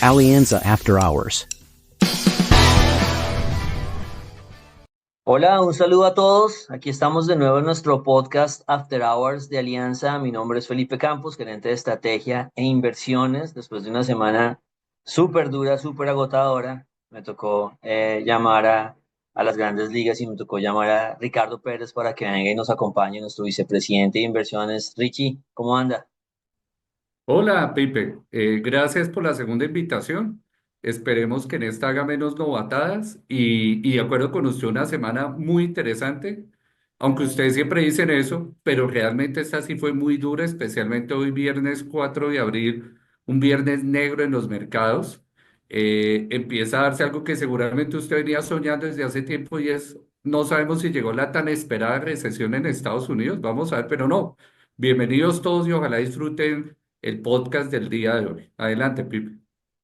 Alianza After Hours. Hola, un saludo a todos. Aquí estamos de nuevo en nuestro podcast After Hours de Alianza. Mi nombre es Felipe Campos, gerente de estrategia e inversiones. Después de una semana súper dura, súper agotadora, me tocó llamar a las grandes ligas y me tocó llamar a Ricardo Pérez para que venga y nos acompañe, nuestro vicepresidente de inversiones. Richie, ¿cómo anda? Hola, Pipe. Gracias por la segunda invitación. Esperemos que en esta haga menos novatadas y de acuerdo con usted, una semana muy interesante, aunque ustedes siempre dicen eso, pero realmente esta sí fue muy dura, especialmente hoy viernes 4 de abril, un viernes negro en los mercados. Empieza a darse algo que seguramente usted venía soñando desde hace tiempo y es, no sabemos si llegó la tan esperada recesión en Estados Unidos, vamos a ver, pero no. Bienvenidos todos y ojalá disfruten el podcast del día de hoy. Adelante, Pipe.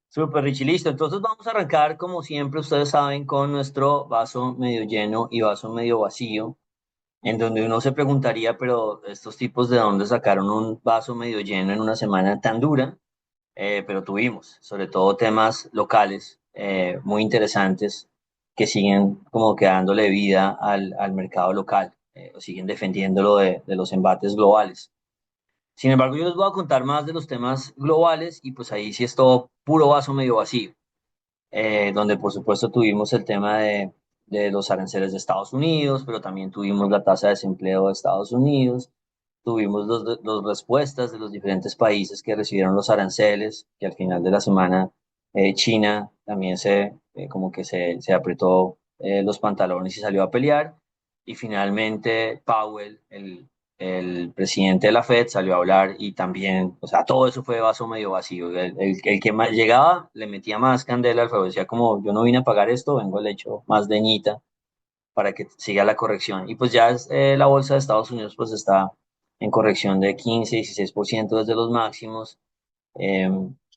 Súper, Richie, listo. Entonces vamos a arrancar, como siempre, ustedes saben, con nuestro vaso medio lleno y vaso medio vacío, en donde uno se preguntaría, pero estos tipos de dónde sacaron un vaso medio lleno en una semana tan dura. Pero tuvimos, sobre todo temas locales muy interesantes que siguen como que dándole vida al mercado local, o siguen defendiéndolo de los embates globales. Sin embargo, yo les voy a contar más de los temas globales y pues ahí sí es todo puro vaso medio vacío, donde por supuesto tuvimos el tema de los aranceles de Estados Unidos, pero también tuvimos la tasa de desempleo de Estados Unidos, tuvimos los respuestas de los diferentes países que recibieron los aranceles, que al final de la semana China también como que se apretó los pantalones y salió a pelear, y finalmente Powell, el presidente de la Fed, salió a hablar y también, o sea, todo eso fue vaso medio vacío. El que más llegaba le metía más candela al fuego, decía como yo no vine a pagar esto, vengo le echo más leñita para que siga la corrección. Y pues ya la bolsa de Estados Unidos pues está en corrección de 15-16% desde los máximos, eh,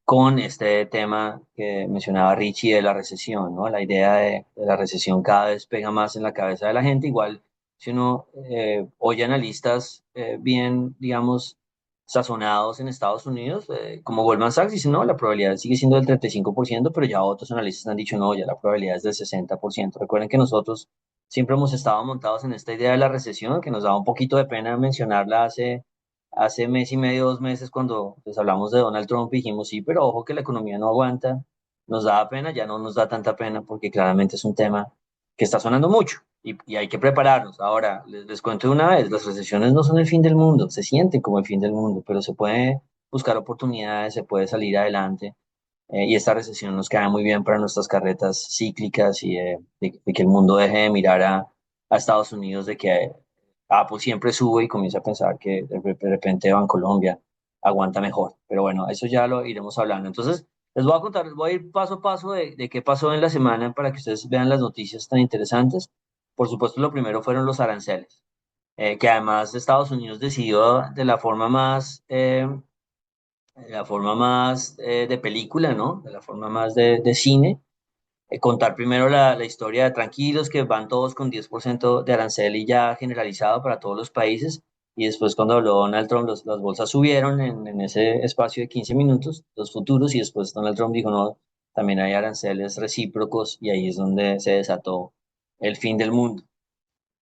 con este tema que mencionaba Richie de la recesión, ¿no? La idea de la recesión cada vez pega más en la cabeza de la gente. Igual, si uno oye analistas bien, digamos, sazonados en Estados Unidos, como Goldman Sachs, dicen, no, la probabilidad sigue siendo del 35%, pero ya otros analistas han dicho, no, ya la probabilidad es del 60%. Recuerden que nosotros siempre hemos estado montados en esta idea de la recesión, que nos daba un poquito de pena mencionarla hace mes y medio, 2 meses, cuando pues, hablamos de Donald Trump, y dijimos, sí, pero ojo que la economía no aguanta, nos daba pena, ya no nos da tanta pena porque claramente es un tema que está sonando mucho y hay que prepararnos. Ahora, les cuento de una vez, las recesiones no son el fin del mundo, se sienten como el fin del mundo, pero se puede buscar oportunidades, se puede salir adelante. Y esta recesión nos queda muy bien para nuestras carretas cíclicas y de que el mundo deje de mirar a Estados Unidos, de que Apple siempre sube y comienza a pensar que de repente Bancolombia aguanta mejor. Pero bueno, eso ya lo iremos hablando. Entonces, les voy a contar, les voy a ir paso a paso de qué pasó en la semana para que ustedes vean las noticias tan interesantes. Por supuesto, lo primero fueron los aranceles, que además Estados Unidos decidió de la forma más de película, ¿no? De la forma más de cine, contar primero la historia de tranquilos, que van todos con 10% de arancel y ya generalizado para todos los países. Y después cuando habló Donald Trump, las bolsas subieron en ese espacio de 15 minutos, los futuros, y después Donald Trump dijo, no, también hay aranceles recíprocos, y ahí es donde se desató el fin del mundo.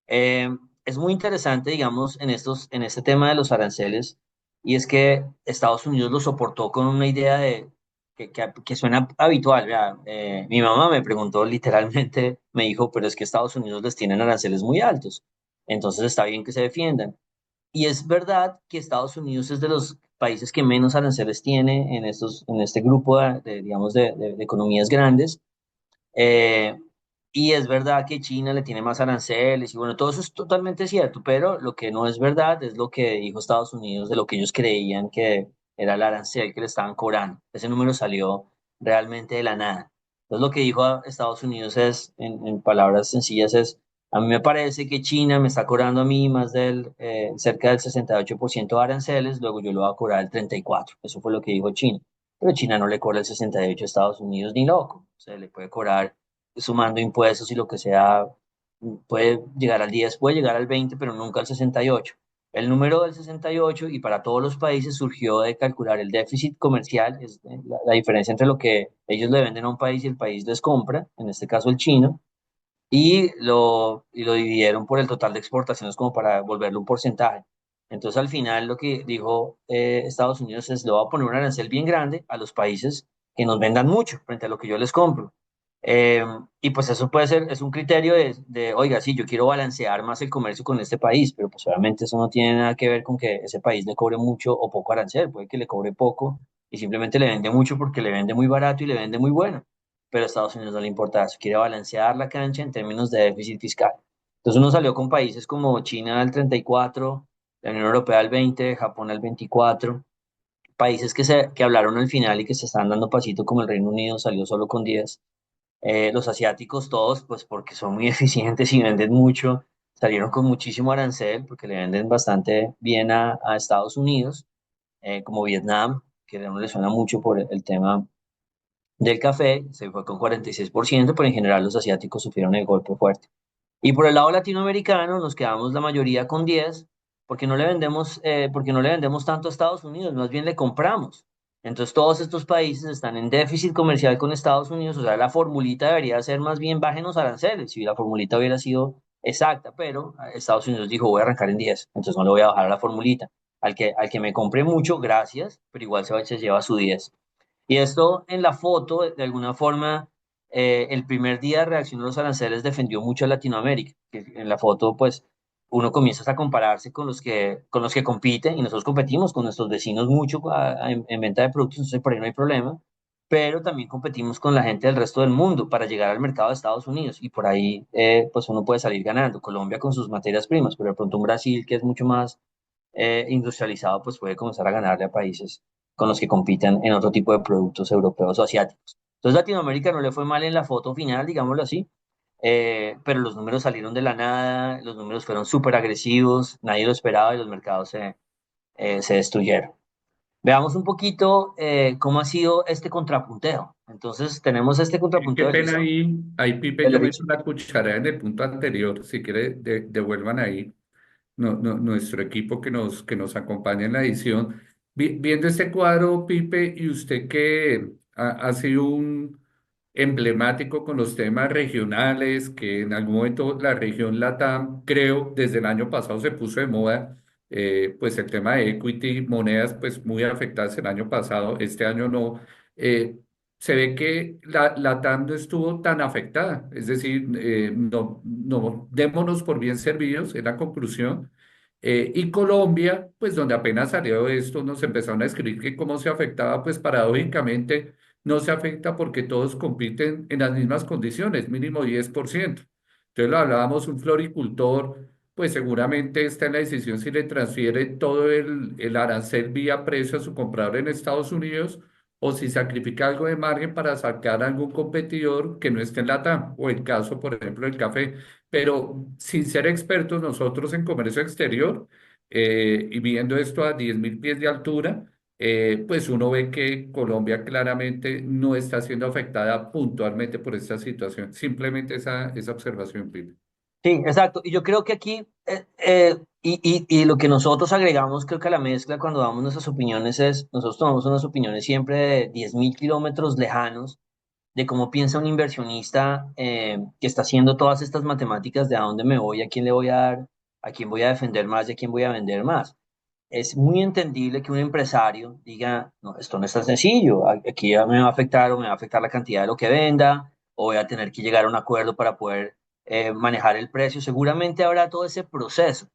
Eh, es muy interesante, digamos, en este tema de los aranceles, y es que Estados Unidos lo soportó con una idea que suena habitual. Vea, mi mamá me preguntó literalmente, me dijo, pero es que Estados Unidos les tienen aranceles muy altos, entonces está bien que se defiendan. Y es verdad que Estados Unidos es de los países que menos aranceles tiene en este grupo digamos, de economías grandes. Eh, y es verdad que China le tiene más aranceles y bueno, todo eso es totalmente cierto, pero lo que no es verdad es lo que dijo Estados Unidos de lo que ellos creían que era el arancel que le estaban cobrando. Ese número salió realmente de la nada. Entonces lo que dijo Estados Unidos es, en palabras sencillas, es, a mí me parece que China me está cobrando a mí más cerca del 68% de aranceles, luego yo lo voy a cobrar el 34%. Eso fue lo que dijo China. Pero China no le cobra el 68% a Estados Unidos ni loco. Se le puede cobrar sumando impuestos y lo que sea, puede llegar al 10, puede llegar al 20, pero nunca al 68. El número del 68 y para todos los países surgió de calcular el déficit comercial, es la diferencia entre lo que ellos le venden a un país y el país les compra, en este caso el chino, y lo dividieron por el total de exportaciones como para volverlo un porcentaje. Entonces al final lo que dijo Estados Unidos es, le voy a poner un arancel bien grande a los países que nos vendan mucho frente a lo que yo les compro. Eh, y pues eso puede ser, es un criterio oiga, sí, yo quiero balancear más el comercio con este país, pero pues obviamente eso no tiene nada que ver con que ese país le cobre mucho o poco arancel, puede que le cobre poco y simplemente le vende mucho porque le vende muy barato y le vende muy bueno, pero a Estados Unidos no le importa eso, quiere balancear la cancha en términos de déficit fiscal. Entonces uno salió con países como China al 34, la Unión Europea al 20, Japón al 24, países que hablaron al final y que se están dando pasito como el Reino Unido salió solo con 10. Los asiáticos todos, pues porque son muy eficientes y venden mucho, salieron con muchísimo arancel porque le venden bastante bien a Estados Unidos, como Vietnam, que a uno le suena mucho por el tema del café, se fue con 46%, pero en general los asiáticos sufrieron el golpe fuerte. Y por el lado latinoamericano nos quedamos la mayoría con 10, porque no le vendemos tanto a Estados Unidos, más bien le compramos. Entonces todos estos países están en déficit comercial con Estados Unidos, o sea, la formulita debería ser más bien bájenos aranceles, si la formulita hubiera sido exacta, pero Estados Unidos dijo voy a arrancar en 10, entonces no le voy a bajar a la formulita. Al que me compre mucho, gracias, pero igual se lleva su 10. Y esto en la foto, de alguna forma, el primer día de reacción a los aranceles defendió mucho a Latinoamérica. Que en la foto, pues, uno comienza a compararse con los que compiten, y nosotros competimos con nuestros vecinos mucho en venta de productos, entonces por ahí no hay problema, pero también competimos con la gente del resto del mundo para llegar al mercado de Estados Unidos, y por ahí, pues, uno puede salir ganando. Colombia con sus materias primas, pero de pronto un Brasil que es mucho más industrializado, pues puede comenzar a ganarle a países con los que compiten en otro tipo de productos europeos o asiáticos. Entonces Latinoamérica no le fue mal en la foto final, digámoslo así, pero los números salieron de la nada, los números fueron súper agresivos, nadie lo esperaba y los mercados se destruyeron. Veamos un poquito cómo ha sido este contrapunteo. Entonces tenemos este Qué contrapunteo del pena Richie. ahí, Pipe, El yo de meto Richie. la cuchara en el punto anterior, si quiere, devuelvan ahí. No, no, nuestro equipo que nos acompaña en la edición. Viendo este cuadro, Pipe, y usted que ha sido un emblemático con los temas regionales, que en algún momento la región LATAM, creo, desde el año pasado se puso de moda, pues el tema de equity, monedas, pues muy afectadas el año pasado, este año no. eh, Se ve que la LATAM no estuvo tan afectada, es decir, no, no, démonos por bien servidos, es la conclusión. Y Colombia, pues donde apenas salió esto, nos empezaron a escribir que cómo se afectaba, pues paradójicamente no se afecta porque todos compiten en las mismas condiciones, mínimo 10%. Entonces lo hablábamos, un floricultor, pues seguramente está en la decisión si le transfiere todo el arancel vía precio a su comprador en Estados Unidos o si sacrifica algo de margen para sacar a algún competidor que no esté en la TAM, o el caso, por ejemplo, del café. Pero sin ser expertos nosotros en comercio exterior, y viendo esto a 10.000 pies de altura, pues uno ve que Colombia claramente no está siendo afectada puntualmente por esta situación. Simplemente esa observación, Pipe. Sí, exacto. Y yo creo que aquí, y lo que nosotros agregamos, creo que a la mezcla cuando damos nuestras opiniones es, nosotros tomamos unas opiniones siempre de 10.000 kilómetros lejanos, de cómo piensa un inversionista que está haciendo todas estas matemáticas de a dónde me voy, a quién le voy a dar, a quién voy a defender más y a quién voy a vender más. Es muy entendible que un empresario diga, no, esto no es tan sencillo, aquí ya me va a afectar o me va a afectar la cantidad de lo que venda, o voy a tener que llegar a un acuerdo para poder manejar el precio. Seguramente habrá todo ese proceso,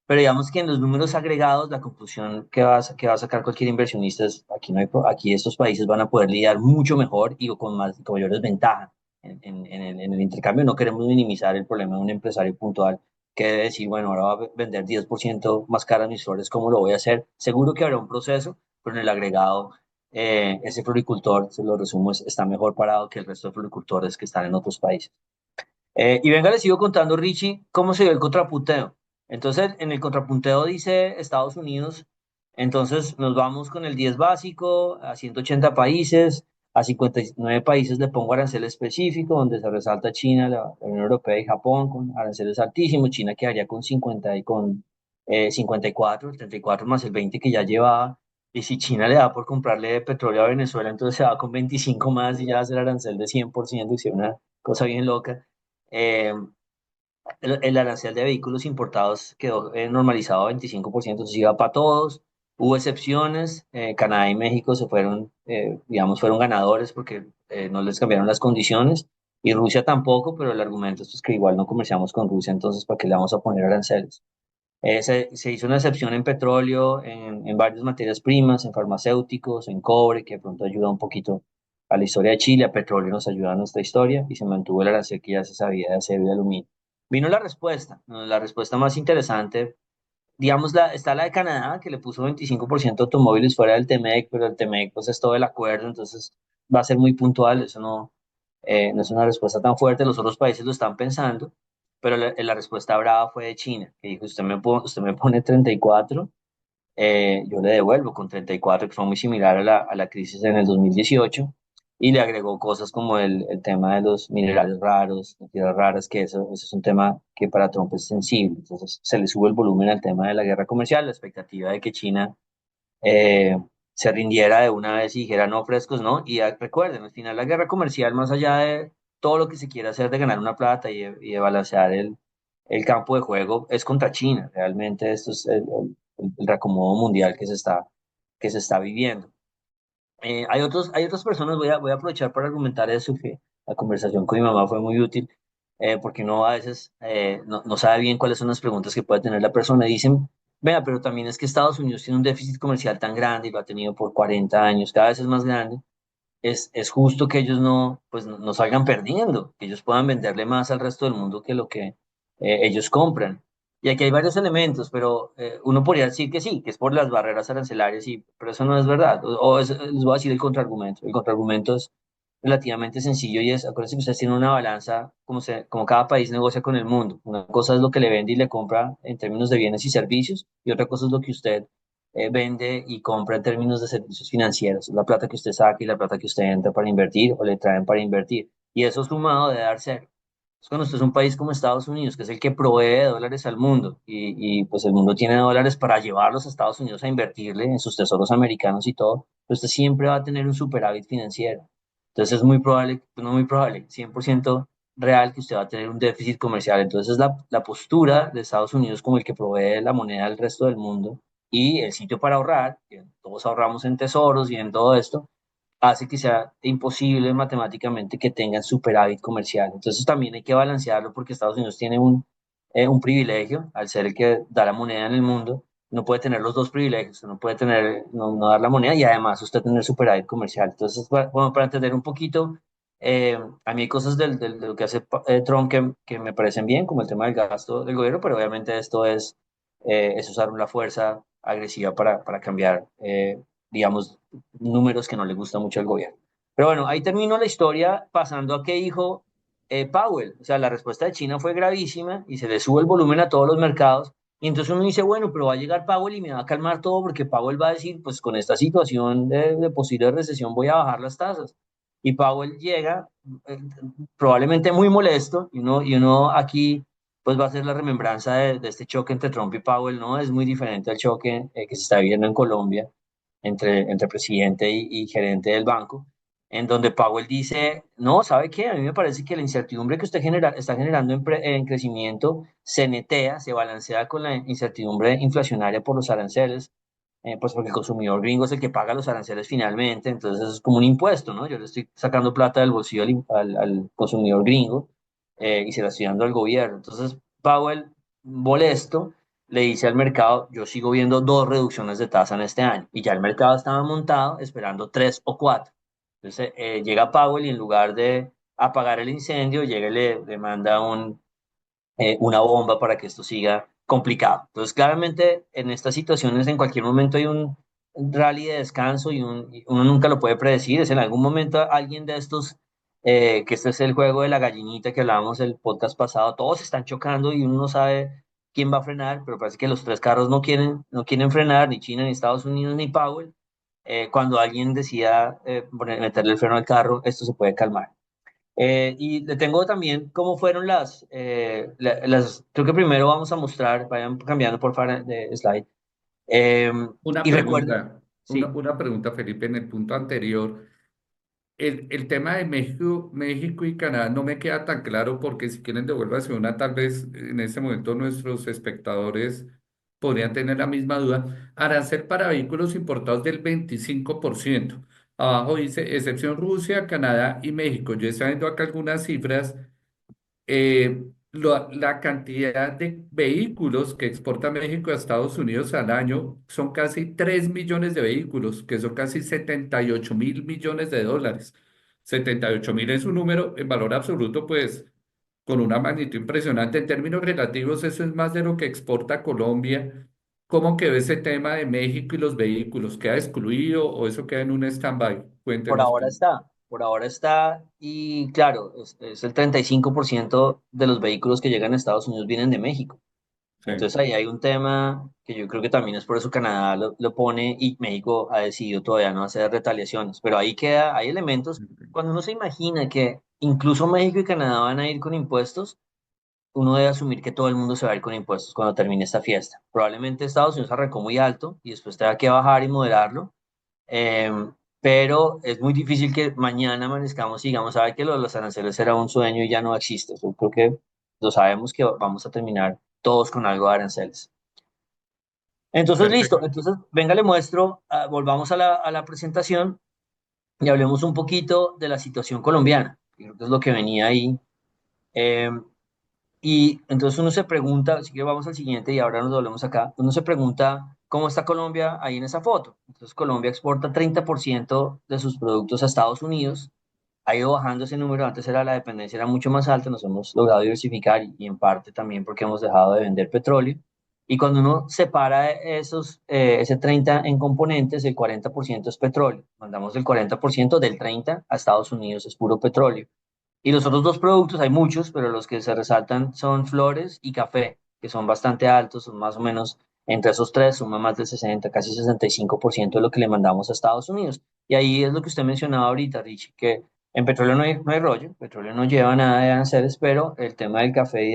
pero digamos que en los números agregados, la conclusión que va a sacar cualquier inversionista es, aquí, no hay, aquí estos países van a poder lidiar mucho mejor y con mayores ventajas en el intercambio. No queremos minimizar el problema de un empresario puntual que debe decir, bueno, ahora va a vender 10% más caras mis flores, ¿cómo lo voy a hacer? Seguro que habrá un proceso, pero en el agregado, ese floricultor, se lo resumo, está mejor parado que el resto de floricultores que están en otros países. Y venga, les sigo contando, Richie, cómo se dio el contrapunteo. Entonces, en el contrapunteo dice Estados Unidos, entonces nos vamos con el 10 básico a 180 países, a 59 países le pongo arancel específico, donde se resalta China, la Unión Europea y Japón con aranceles altísimos. China quedaría con 50 y con 54, el 34 más el 20 que ya llevaba. Y si China le da por comprarle petróleo a Venezuela, entonces se va con 25 más y ya va a ser arancel de 100%, y sea una cosa bien loca. Eh, el arancel de vehículos importados quedó normalizado a 25%, entonces iba para todos. Hubo excepciones, Canadá y México se fueron, digamos, fueron ganadores porque no les cambiaron las condiciones, y Rusia tampoco, pero el argumento es pues, que igual no comerciamos con Rusia, entonces ¿para qué le vamos a poner aranceles? Se hizo una excepción en petróleo, en varias materias primas, en farmacéuticos, en cobre, que de pronto ayuda un poquito a la historia de Chile. A petróleo nos ayuda a nuestra historia, y se mantuvo el arancel que ya se sabía de acero y de aluminio. Vino la respuesta, ¿no? La respuesta más interesante, digamos, está la de Canadá, que le puso 25% de automóviles fuera del TEMEC, pero el TEMEC pues es todo el acuerdo, entonces va a ser muy puntual, eso no es una respuesta tan fuerte. Los otros países lo están pensando, pero la respuesta brava fue de China, que dijo: usted me pone 34, yo le devuelvo con 34, que fue muy similar a la crisis en el 2018, y le agregó cosas como el tema de los minerales raros, las tierras raras, que eso es un tema que para Trump es sensible. Entonces se le sube el volumen al tema de la guerra comercial, la expectativa de que China eh, se rindiera de una vez y dijera: no, frescos, no. Y recuerden, al final la guerra comercial, más allá de todo lo que se quiera hacer de ganar una plata y de balancear el campo de juego, es contra China. Realmente esto es el reacomodo mundial que se está viviendo. Hay otras personas, voy a aprovechar para argumentar eso, que la conversación con mi mamá fue muy útil, porque uno a veces no sabe bien cuáles son las preguntas que puede tener la persona. Dicen: vea, pero también es que Estados Unidos tiene un déficit comercial tan grande y lo ha tenido por 40 años, cada vez es más grande. Es justo que ellos pues, no salgan perdiendo, que ellos puedan venderle más al resto del mundo que lo que ellos compran. Y aquí hay varios elementos, pero uno podría decir que sí, que es por las barreras arancelarias, pero eso no es verdad. Les voy a decir el contraargumento. El contraargumento es relativamente sencillo, y es: acuérdense que ustedes tienen una balanza, como cada país negocia con el mundo. Una cosa es lo que le vende y le compra en términos de bienes y servicios, y otra cosa es lo que usted vende y compra en términos de servicios financieros, la plata que usted saca y la plata que usted entra para invertir o le traen para invertir. Y eso sumado de dar cero. Es cuando usted es un país como Estados Unidos, que es el que provee dólares al mundo, pues el mundo tiene dólares para llevarlos a Estados Unidos a invertirle en sus tesoros americanos y todo, pues usted siempre va a tener un superávit financiero. Entonces es muy probable, pues no muy probable, 100% real, que usted va a tener un déficit comercial. Entonces la postura de Estados Unidos como el que provee la moneda al resto del mundo, y el sitio para ahorrar, que todos ahorramos en tesoros y en todo esto, hace que sea imposible matemáticamente que tengan superávit comercial. Entonces también hay que balancearlo, porque Estados Unidos tiene un privilegio al ser el que da la moneda en el mundo. No puede tener los dos privilegios, no puede tener, no dar la moneda y además usted tener superávit comercial. Entonces, bueno, para entender un poquito, a mí hay cosas de lo que hace Trump que me parecen bien, como el tema del gasto del gobierno, pero obviamente esto es usar una fuerza agresiva para cambiar, digamos, números que no le gusta mucho al gobierno. Pero bueno, ahí terminó la historia, pasando a qué dijo Powell. O sea, la respuesta de China fue gravísima y se le sube el volumen a todos los mercados. Y entonces uno dice: bueno, pero va a llegar Powell y me va a calmar todo, porque Powell va a decir: pues con esta situación de posible recesión voy a bajar las tasas. Y Powell llega eh, probablemente muy molesto, y uno aquí pues va a ser la remembranza de este choque entre Trump y Powell. No es muy diferente al choque que se está viviendo en Colombia entre presidente y gerente del banco, en donde Powell dice: no, ¿sabe qué? A mí me parece que la incertidumbre que usted está generando en crecimiento se netea, se balancea con la incertidumbre inflacionaria por los aranceles, pues porque el consumidor gringo es el que paga los aranceles finalmente. Entonces eso es como un impuesto, ¿no? Yo le estoy sacando plata del bolsillo al consumidor gringo, y se la estoy dando al gobierno. Entonces Powell, molesto, le dice al mercado: yo sigo viendo dos reducciones de tasa en este año, y ya el mercado estaba montado esperando tres o cuatro. Entonces llega Powell y, en lugar de apagar el incendio, llega y le manda una bomba para que esto siga complicado. Entonces, claramente, en estas situaciones, en cualquier momento hay un rally de descanso, y uno nunca lo puede predecir. Es en algún momento alguien de estos, que este es el juego de la gallinita que hablábamos el podcast pasado, todos están chocando y uno no sabe quién va a frenar, pero parece que los tres carros no quieren frenar, ni China, ni Estados Unidos, ni Powell. Cuando alguien decida meterle el freno al carro, esto se puede calmar. Y le tengo también cómo fueron creo que primero vamos a mostrar, vayan cambiando por favor de slide. Eh, Una y recuerden, pregunta, sí, una pregunta, Felipe, en el punto anterior. El tema de México, México y Canadá no me queda tan claro porque si quieren devuélvase una, tal vez en este momento nuestros espectadores podrían tener la misma duda. Arancel para vehículos importados del 25%. Abajo dice excepción Rusia, Canadá y México. Yo estoy viendo acá algunas cifras. La cantidad de vehículos que exporta México a Estados Unidos al año son casi 3 millones de vehículos, que son casi 78.000 millones de dólares. 78.000 es un número en valor absoluto, pues con una magnitud impresionante. En términos relativos, eso es más de lo que exporta Colombia. ¿Cómo quedó ese tema de México y los vehículos? ¿Queda excluido o eso queda en un stand-by? Cuéntenos, please. por ahora está, y claro, es el 35% de los vehículos que llegan a Estados Unidos vienen de México. Sí. Entonces ahí hay un tema que yo creo que también es por eso Canadá lo pone y México ha decidido todavía no hacer retaliaciones. Pero ahí queda, hay elementos, cuando uno se imagina que incluso México y Canadá van a ir con impuestos, uno debe asumir que todo el mundo se va a ir con impuestos cuando termine esta fiesta. Probablemente Estados Unidos arrancó muy alto y después tenga que bajar y moderarlo, eh, pero es muy difícil que mañana amanezcamos y digamos, sabe que lo de los aranceles era un sueño y ya no existe. Yo creo que lo sabemos que vamos a terminar todos con algo de aranceles. Entonces, listo. Perfecto. Entonces, venga, le muestro, volvamos a la presentación y hablemos un poquito de la situación colombiana. Creo que es lo que venía ahí. Eh, y entonces uno se pregunta, así que vamos al siguiente y ahora nos volvemos acá, uno se pregunta cómo está Colombia ahí en esa foto. Entonces, Colombia exporta 30% de sus productos a Estados Unidos. Ha ido bajando ese número, antes era la dependencia era mucho más alta, nos hemos logrado diversificar y en parte también porque hemos dejado de vender petróleo. Y cuando uno separa ese 30 en componentes, el 40% es petróleo. Mandamos el 40% del 30 a Estados Unidos, es puro petróleo. Y los otros dos productos, hay muchos, pero los que se resaltan son flores y café, que son bastante altos, son más o menos entre esos tres, suma más del 60, casi 65% de lo que le mandamos a Estados Unidos. Y ahí es lo que usted mencionaba ahorita, Richie, que en petróleo no hay rollo, petróleo no lleva nada de aranceles, pero el tema del café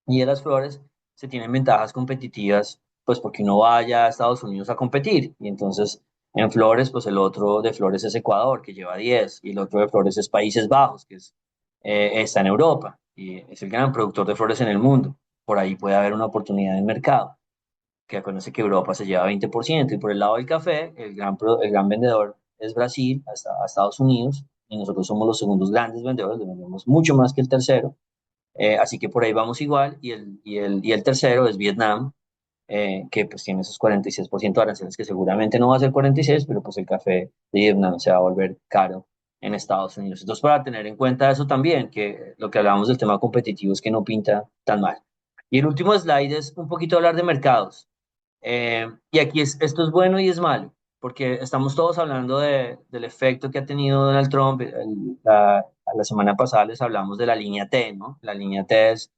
y de las flores se tienen ventajas competitivas, pues porque uno vaya a Estados Unidos a competir. Y entonces en flores, pues el otro de flores es Ecuador, que lleva 10 y el otro de flores es Países Bajos, está en Europa y es el gran productor de flores en el mundo. Por ahí puede haber una oportunidad de mercado, que acuérdense que Europa se lleva 20% y por el lado del café, el gran vendedor es Brasil, hasta a Estados Unidos, y nosotros somos los segundos grandes vendedores, le vendemos mucho más que el tercero. Así que por ahí vamos igual. Y el tercero es Vietnam, que pues tiene esos 46% de aranceles, que seguramente no va a ser 46, pero pues el café de Vietnam se va a volver caro en Estados Unidos. Entonces, para tener en cuenta eso también, que lo que hablábamos del tema competitivo es que no pinta tan mal. Y el último slide es un poquito hablar de mercados. Y aquí esto es bueno y es malo, porque estamos todos hablando del efecto que ha tenido Donald Trump. La semana pasada les hablamos de la línea T, ¿no? La línea T es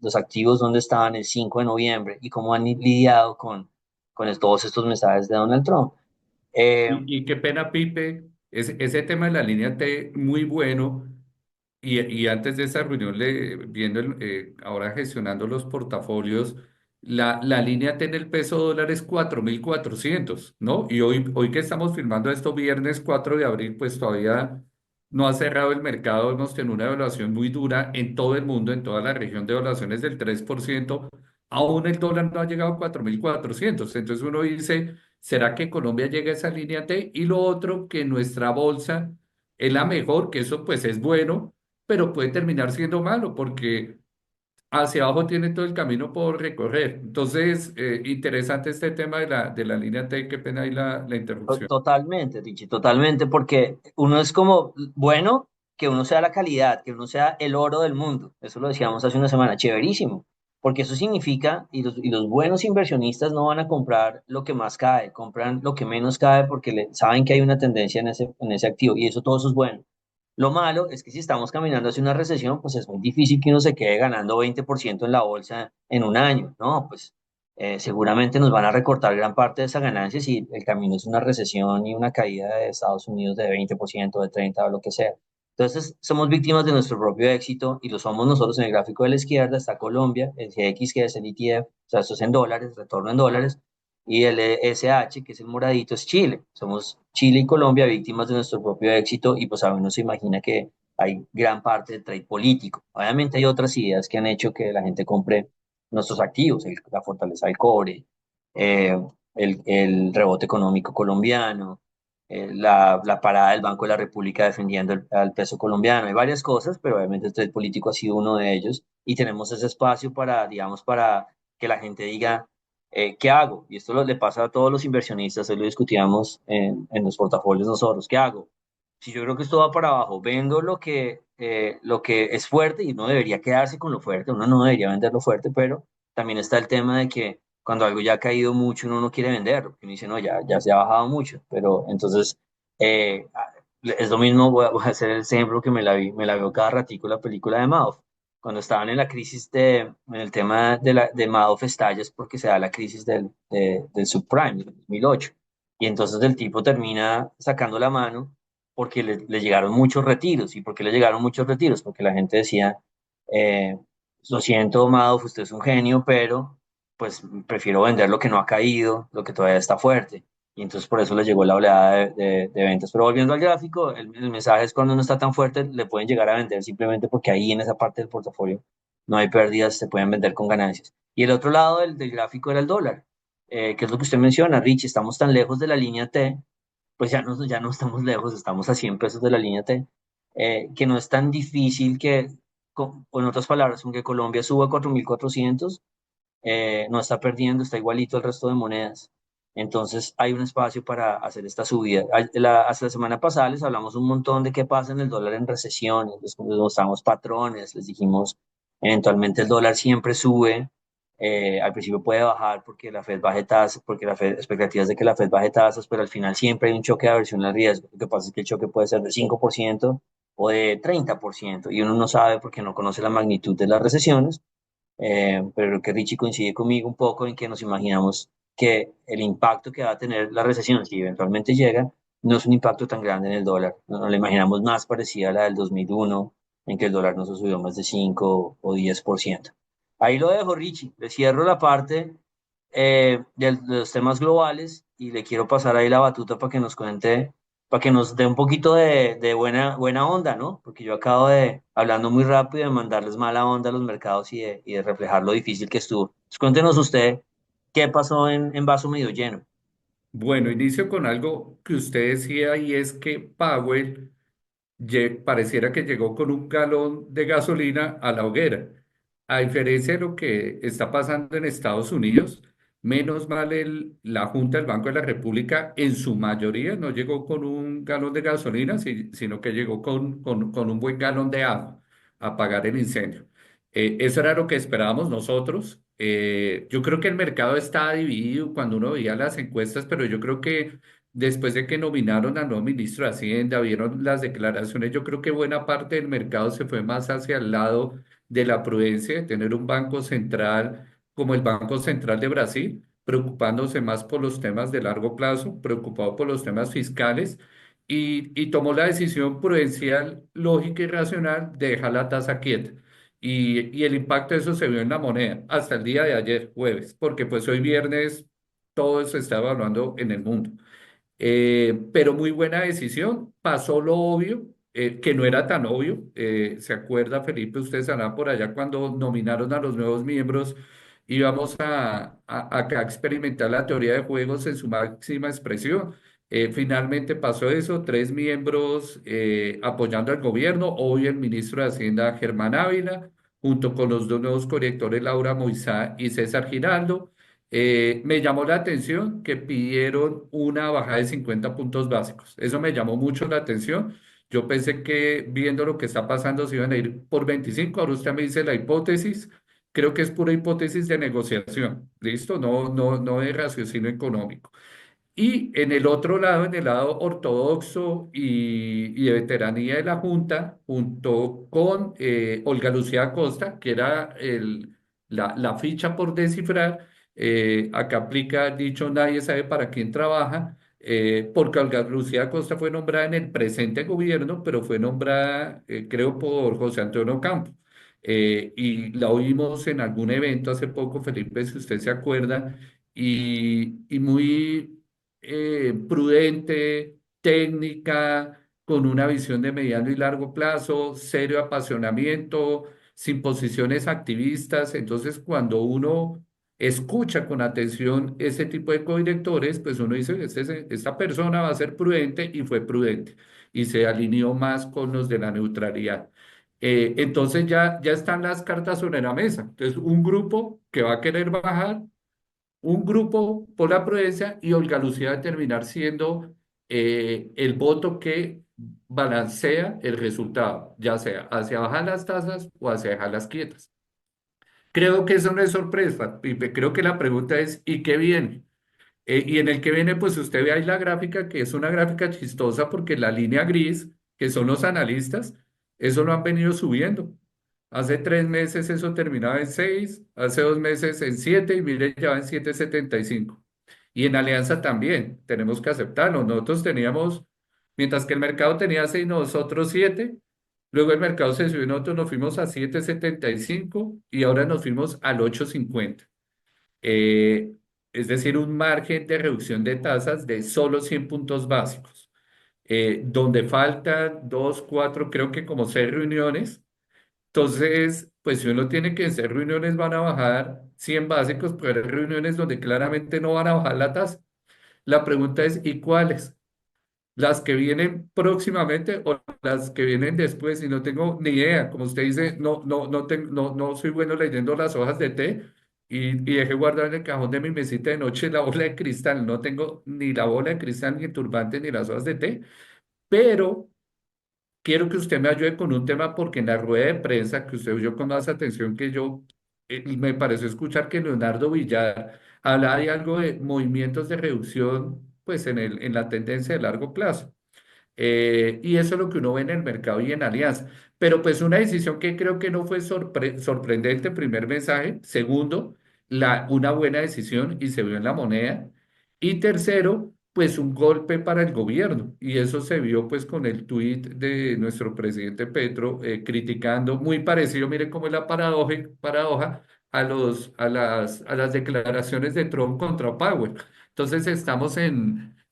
los activos donde estaban el 5 de noviembre y cómo han lidiado con todos estos mensajes de Donald Trump. Eh, Y qué pena, Pipe, ese tema de la línea T, muy bueno. Y antes de esa reunión, viendo ahora gestionando los portafolios, la línea T en el peso dólar es 4.400, ¿no? Y hoy que estamos firmando esto viernes 4 de abril, pues todavía no ha cerrado el mercado. Hemos tenido una evaluación muy dura en todo el mundo, en toda la región de evaluaciones del 3%. Aún el dólar no ha llegado a 4.400. Entonces uno dice, ¿será que Colombia llega a esa línea T? Y lo otro, que nuestra bolsa es la mejor, que eso pues es bueno, pero puede terminar siendo malo porque hacia abajo tiene todo el camino por recorrer. Entonces, interesante este tema de la línea T, qué pena ahí la interrupción. Totalmente, Richie, totalmente, porque uno es como, bueno, que uno sea la calidad, que uno sea el oro del mundo. Eso lo decíamos hace una semana, chéverísimo, porque eso significa, y los buenos inversionistas no van a comprar lo que más cae, compran lo que menos cae porque saben que hay una tendencia en ese activo, y eso es bueno. Lo malo es que si estamos caminando hacia una recesión, pues es muy difícil que uno se quede ganando 20% en la bolsa en un año, ¿no? Pues seguramente nos van a recortar gran parte de esa ganancia si el camino es una recesión y una caída de Estados Unidos de 20%, de 30% o lo que sea. Entonces, somos víctimas de nuestro propio éxito y lo somos nosotros. En el gráfico de la izquierda está Colombia, el GX, que es el ETF, o sea, esto es en dólares, retorno en dólares, y el SH, que es el moradito, es Chile. Somos Chile y Colombia víctimas de nuestro propio éxito y pues a uno se imagina que hay gran parte del trade político. Obviamente hay otras ideas que han hecho que la gente compre nuestros activos, la fortaleza del cobre, eh, el rebote económico colombiano, la parada del Banco de la República defendiendo al peso colombiano. Hay varias cosas, pero obviamente el trade político ha sido uno de ellos y tenemos ese espacio para, digamos, para que la gente diga, ¿qué hago? Y esto le pasa a todos los inversionistas, hoy lo discutíamos en los portafolios nosotros, ¿qué hago? Si yo creo que esto va para abajo, vendo lo que es fuerte y uno debería quedarse con lo fuerte, uno no debería vender lo fuerte, pero también está el tema de que cuando algo ya ha caído mucho, uno no quiere venderlo, porque uno dice, no, ya se ha bajado mucho, pero entonces eh, es lo mismo, voy a hacer el ejemplo que me la veo cada ratico la película de Madoff. Cuando estaban en la crisis en el tema de Madoff estalla es porque se da la crisis del subprime, del 2008. Y entonces el tipo termina sacando la mano porque le llegaron muchos retiros. ¿Y por qué le llegaron muchos retiros? Porque la gente decía, eh, lo siento, Madoff, usted es un genio, pero pues prefiero vender lo que no ha caído, lo que todavía está fuerte. Y entonces por eso le llegó la oleada de ventas. Pero volviendo al gráfico, el mensaje es cuando no está tan fuerte, le pueden llegar a vender simplemente porque ahí en esa parte del portafolio no hay pérdidas, se pueden vender con ganancias. Y el otro lado del gráfico era el dólar, que es lo que usted menciona, Richie, estamos tan lejos de la línea T, pues ya no estamos lejos, estamos a 100 pesos de la línea T, que no es tan difícil que, o en otras palabras, aunque Colombia suba a 4.400 no está perdiendo, está igualito al resto de monedas. Entonces hay un espacio para hacer esta subida. Hasta la semana pasada les hablamos un montón de qué pasa en el dólar en recesiones, les mostramos patrones, les dijimos, eventualmente el dólar siempre sube, al principio puede bajar porque la Fed baje tasas, porque la Fed, expectativas de que la Fed baje tasas, pero al final siempre hay un choque de aversión al riesgo. Lo que pasa es que el choque puede ser de 5% o de 30% y uno no sabe porque no conoce la magnitud de las recesiones, pero creo que Richie coincide conmigo un poco en que nos imaginamos que el impacto que va a tener la recesión, si eventualmente llega, no es un impacto tan grande en el dólar. Nos la imaginamos más parecida a la del 2001, en que el dólar no se subió más de 5 o 10%. Ahí lo dejo, Richie. Le cierro la parte de los temas globales y le quiero pasar ahí la batuta para que nos cuente, para que nos dé un poquito de buena onda, ¿no? Porque yo acabo de, hablando muy rápido, de mandarles mala onda a los mercados y de reflejar lo difícil que estuvo. Entonces, cuéntenos usted qué pasó en vaso medio lleno. Bueno, inicio con algo que usted decía y es que Powell pareciera que llegó con un galón de gasolina a la hoguera. A diferencia de lo que está pasando en Estados Unidos, menos mal la Junta del Banco de la República en su mayoría no llegó con un galón de gasolina, sino que llegó con un buen galón de agua a apagar el incendio. Eso era lo que esperábamos nosotros. Yo creo que el mercado está dividido cuando uno veía las encuestas, pero yo creo que después de que nominaron al nuevo ministro de Hacienda, vieron las declaraciones, yo creo que buena parte del mercado se fue más hacia el lado de la prudencia, de tener un banco central como el Banco Central de Brasil, preocupándose más por los temas de largo plazo, preocupado por los temas fiscales, y tomó la decisión prudencial, lógica y racional de dejar la tasa quieta. Y el impacto de eso se vio en la moneda hasta el día de ayer, jueves, porque pues hoy viernes todo se está evaluando en el mundo. Pero muy buena decisión. Pasó lo obvio, que no era tan obvio. ¿Se acuerda, Felipe? Usted estará por allá cuando nominaron a los nuevos miembros. Íbamos acá a experimentar la teoría de juegos en su máxima expresión. Finalmente pasó eso, tres miembros apoyando al gobierno, hoy el ministro de Hacienda Germán Ávila, junto con los dos nuevos correctores Laura Moisá y César Giraldo. Me llamó la atención que pidieron una bajada de 50 puntos básicos. Eso me llamó mucho la atención. Yo pensé que viendo lo que está pasando se iban a ir por 25. Ahora usted me dice la hipótesis. Creo que es pura hipótesis de negociación. ¿Listo? No de raciocinio económico. Y en el otro lado, en el lado ortodoxo y de veteranía de la Junta, junto con Olga Lucía Acosta, que era la ficha por descifrar, acá aplica el dicho nadie sabe para quién trabaja, porque Olga Lucía Acosta fue nombrada en el presente gobierno, pero fue nombrada, creo, por José Antonio Campo. Y la oímos en algún evento hace poco, Felipe, si usted se acuerda, y muy prudente, técnica, con una visión de mediano y largo plazo, serio apasionamiento, sin posiciones activistas. Entonces, cuando uno escucha con atención ese tipo de codirectores, pues uno dice, esta persona va a ser prudente y fue prudente y se alineó más con los de la neutralidad. Entonces ya están las cartas sobre la mesa. Entonces, un grupo que va a querer bajar, un grupo por la prudencia y Olga Lucía va a terminar siendo el voto que balancea el resultado, ya sea hacia bajar las tasas o hacia dejarlas quietas. Creo que eso no es sorpresa, Pipe. Creo que la pregunta es, ¿y qué viene? Y en el que viene, pues usted ve ahí la gráfica, que es una gráfica chistosa porque la línea gris, que son los analistas, eso lo han venido subiendo. Hace 3 meses eso terminaba en 6, hace 2 meses en 7 y mire, ya va en 7,75. Y en Alianza también, tenemos que aceptarlo. Nosotros teníamos, mientras que el mercado tenía 6, nosotros 7. Luego el mercado se subió y nosotros nos fuimos a 7,75 y ahora nos fuimos al 8,50. Eh, es decir, un margen de reducción de tasas de solo 100 puntos básicos, donde faltan 2, 4, creo que como 6 reuniones. Entonces, pues si uno tiene que hacer reuniones van a bajar 100 básicos, pero hay reuniones donde claramente no van a bajar la tasa. La pregunta es, ¿y cuáles? ¿Las que vienen próximamente o las que vienen después? Y no tengo ni idea. Como usted dice, no soy bueno leyendo las hojas de té y dejé guardar en el cajón de mi mesita de noche la bola de cristal. No tengo ni la bola de cristal, ni el turbante, ni las hojas de té, pero quiero que usted me ayude con un tema porque en la rueda de prensa que usted oyó con más atención que yo, me pareció escuchar que Leonardo Villar hablaba de algo de movimientos de reducción, pues en la tendencia de largo plazo. Y eso es lo que uno ve en el mercado y en Alianza. Pero pues una decisión que creo que no fue sorprendente, primer mensaje. Segundo, una buena decisión y se vio en la moneda. Y tercero, pues un golpe para el gobierno. Y eso se vio pues con el tuit de nuestro presidente Petro criticando, muy parecido, mire cómo es la paradoja a las declaraciones de Trump contra Powell. Entonces estamos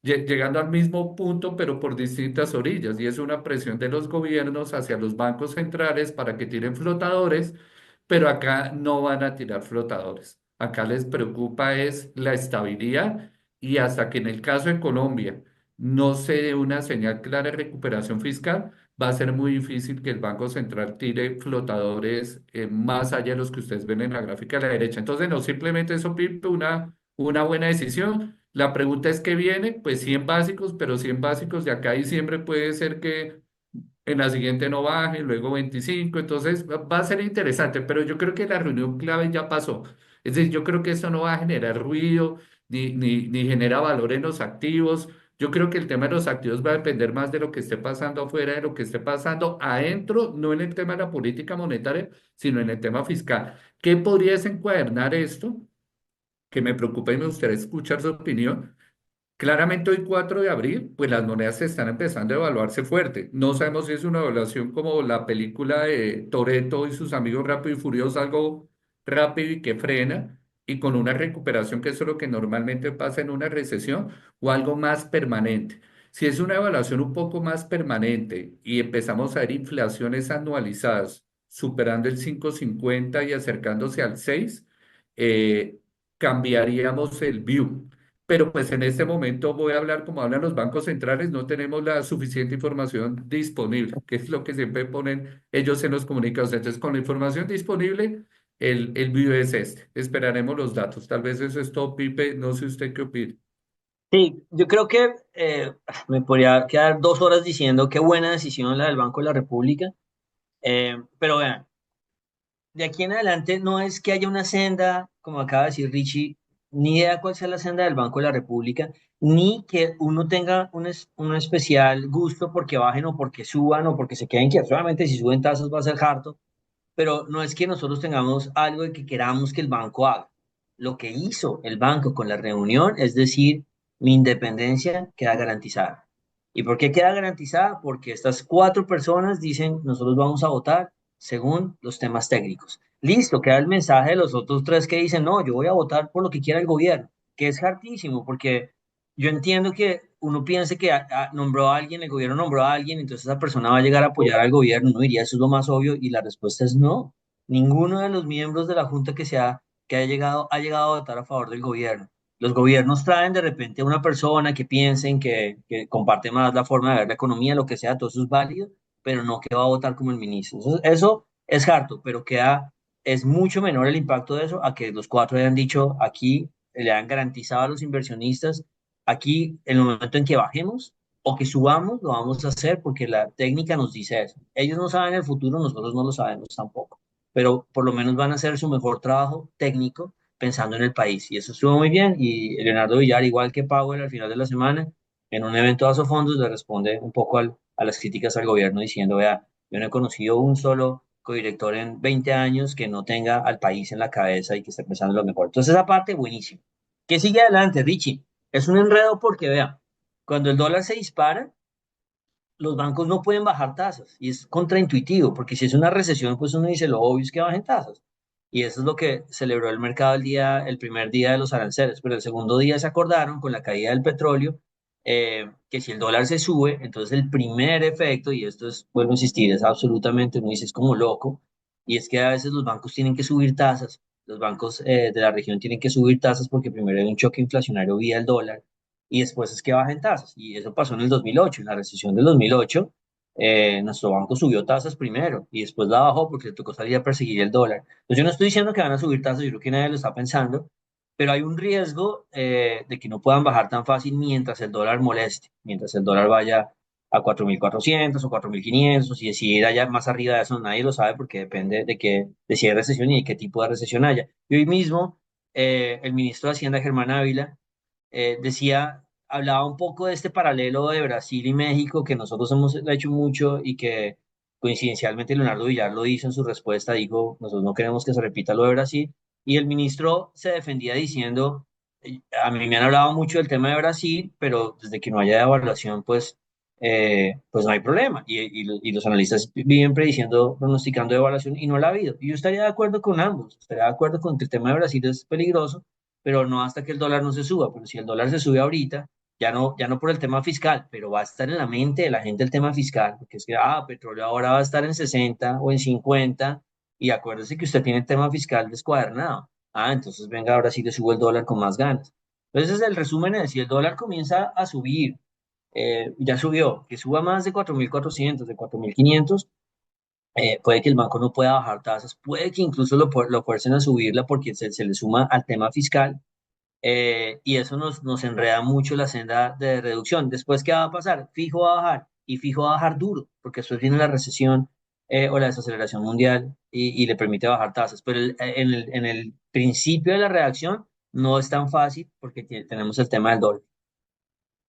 llegando al mismo punto, pero por distintas orillas, y es una presión de los gobiernos hacia los bancos centrales para que tiren flotadores, pero acá no van a tirar flotadores. Acá les preocupa es la estabilidad y hasta que en el caso de Colombia no se dé una señal clara de recuperación fiscal, va a ser muy difícil que el Banco Central tire flotadores más allá de los que ustedes ven en la gráfica de la derecha. Entonces, no simplemente eso, Pipe, una buena decisión. La pregunta es qué viene, pues 100 básicos, pero 100 básicos de acá a diciembre puede ser que en la siguiente no baje, luego 25, entonces va a ser interesante, pero yo creo que la reunión clave ya pasó. Es decir, yo creo que esto no va a generar ruido ni genera valor en los activos. Yo creo que el tema de los activos va a depender más de lo que esté pasando afuera, de lo que esté pasando adentro, no en el tema de la política monetaria, sino en el tema fiscal. ¿Qué podría desencuadernar esto? Que me preocupa y me gustaría escuchar su opinión. Claramente hoy 4 de abril, pues las monedas se están empezando a evaluarse fuerte. No sabemos si es una evaluación como la película de Toretto y sus amigos Rápido y Furioso, algo rápido y que frena, y con una recuperación que eso es lo que normalmente pasa en una recesión, o algo más permanente. Si es una evaluación un poco más permanente y empezamos a ver inflaciones anualizadas superando el 5,50 y acercándose al 6, eh, cambiaríamos el view. Pero pues en este momento voy a hablar como hablan los bancos centrales, no tenemos la suficiente información disponible, que es lo que siempre ponen ellos en los comunicados. Entonces, con la información disponible, el video es este. Esperaremos los datos. Tal vez eso es todo, Pipe. No sé usted qué opina. Sí, yo creo que me podría quedar 2 horas diciendo qué buena decisión la del Banco de la República, pero vean, de aquí en adelante no es que haya una senda, como acaba de decir Richie, ni idea cuál sea la senda del Banco de la República, ni que uno tenga un especial gusto porque bajen o porque suban o porque se queden quietos. Solamente si suben tasas va a ser harto, pero no es que nosotros tengamos algo de que queramos que el banco haga. Lo que hizo el banco con la reunión es decir, mi independencia queda garantizada. ¿Y por qué queda garantizada? Porque estas cuatro personas dicen, nosotros vamos a votar según los temas técnicos. Listo, queda el mensaje de los otros tres que dicen, no, yo voy a votar por lo que quiera el gobierno, que es hartísimo, porque yo entiendo que uno piense que nombró a alguien, el gobierno nombró a alguien, entonces esa persona va a llegar a apoyar al gobierno, uno diría, eso es lo más obvio, y la respuesta es no. Ninguno de los miembros de la Junta que ha llegado a votar a favor del gobierno. Los gobiernos traen de repente a una persona que piensen que comparte más la forma de ver la economía, lo que sea, todo eso es válido, pero no que va a votar como el ministro. Eso es harto, pero es mucho menor el impacto de eso a que los cuatro hayan dicho aquí, le han garantizado a los inversionistas, aquí en el momento en que bajemos o que subamos, lo vamos a hacer porque la técnica nos dice eso. Ellos no saben el futuro, nosotros no lo sabemos tampoco, pero por lo menos van a hacer su mejor trabajo técnico pensando en el país. Y eso estuvo muy bien. Y Leonardo Villar, igual que Powell al final de la semana, en un evento de Asofondos, le responde un poco a las críticas al gobierno diciendo, vea, yo no he conocido un solo codirector en 20 años que no tenga al país en la cabeza y que esté pensando en lo mejor. Entonces, esa parte, buenísimo. ¿Qué sigue adelante, Richie? Es un enredo porque, vea, cuando el dólar se dispara, los bancos no pueden bajar tasas y es contraintuitivo, porque si es una recesión, pues uno dice lo obvio es que bajen tasas. Y eso es lo que celebró el mercado el primer día de los aranceles, pero el segundo día se acordaron con la caída del petróleo que si el dólar se sube, entonces el primer efecto, y esto es, vuelvo a insistir, es absolutamente, uno dice, es como loco, y es que a veces los bancos tienen que subir tasas, los bancos de la región tienen que subir tasas porque primero hay un choque inflacionario vía el dólar y después es que bajen tasas. Y eso pasó en el 2008, en la recesión del 2008, nuestro banco subió tasas primero y después la bajó porque le tocó salir a perseguir el dólar. Entonces yo no estoy diciendo que van a subir tasas, yo creo que nadie lo está pensando, pero hay un riesgo de que no puedan bajar tan fácil mientras el dólar moleste, mientras el dólar vaya a 4.400 o 4.500 y si ir allá más arriba de eso nadie lo sabe porque depende de si hay recesión y de qué tipo de recesión haya. Y hoy mismo el ministro de Hacienda, Germán Ávila, hablaba un poco de este paralelo de Brasil y México que nosotros hemos hecho mucho y que coincidencialmente Leonardo Villar lo hizo en su respuesta, dijo, nosotros no queremos que se repita lo de Brasil, y el ministro se defendía diciendo, a mí me han hablado mucho del tema de Brasil, pero desde que no haya devaluación, pues no hay problema, y los analistas viven prediciendo, pronosticando devaluación, y no la ha habido, y yo estaría de acuerdo con ambos, estaría de acuerdo con que el tema de Brasil es peligroso, pero no hasta que el dólar no se suba. Pero si el dólar se sube ahorita, ya no por el tema fiscal, pero va a estar en la mente de la gente el tema fiscal, porque es que, petróleo ahora va a estar en 60 o en 50, y acuérdese que usted tiene el tema fiscal descuadernado. Entonces venga, ahora sí le subo el dólar con más ganas. Entonces el resumen es, si el dólar comienza a subir, ya subió, que suba más de 4.400 de 4.500, puede que el banco no pueda bajar tasas, puede que incluso lo fuercen a subirla porque se le suma al tema fiscal y eso nos enreda mucho la senda de reducción. Después, ¿qué va a pasar? Fijo va a bajar y fijo va a bajar duro, porque después viene la recesión o la desaceleración mundial y le permite bajar tasas. Pero en el principio de la reacción no es tan fácil porque tenemos el tema del dólar.